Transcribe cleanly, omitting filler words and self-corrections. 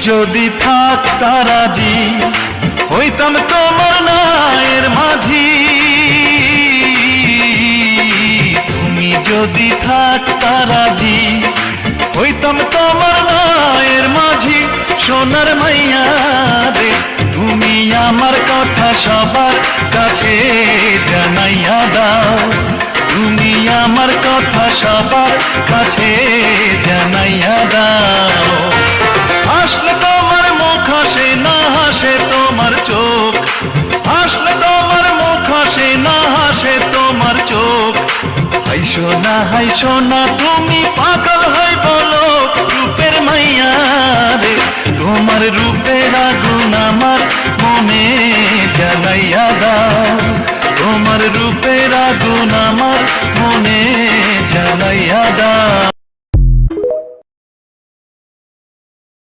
যদি থাকতা রাজি হইতাম তোমার নায়ের মাঝি। তুমি যদি থাকতা রাজি হইতাম তোমার নায়ের মাঝি। সোনার মাইয়া রে তুমি আমার কথা সবার কাছে জানাইয়া দাও। তুমি আমার কথা সবার কাছে জানাইয়া দাও। হাসলে তোমার মুখ হাসে না হাসে তোমার চোখ। হাসলে তোমার মুখ হাসে না হাসে তোমার চোখ। হাই সোনা তুমি পাগল হই বলো রূপের মাইয়া রে। তোমার রূপের আগুন আমার মনে জ্বালাইয়া দাও। তোমার রূপের আগুন আমার মনে জ্বালাইয়া দাও।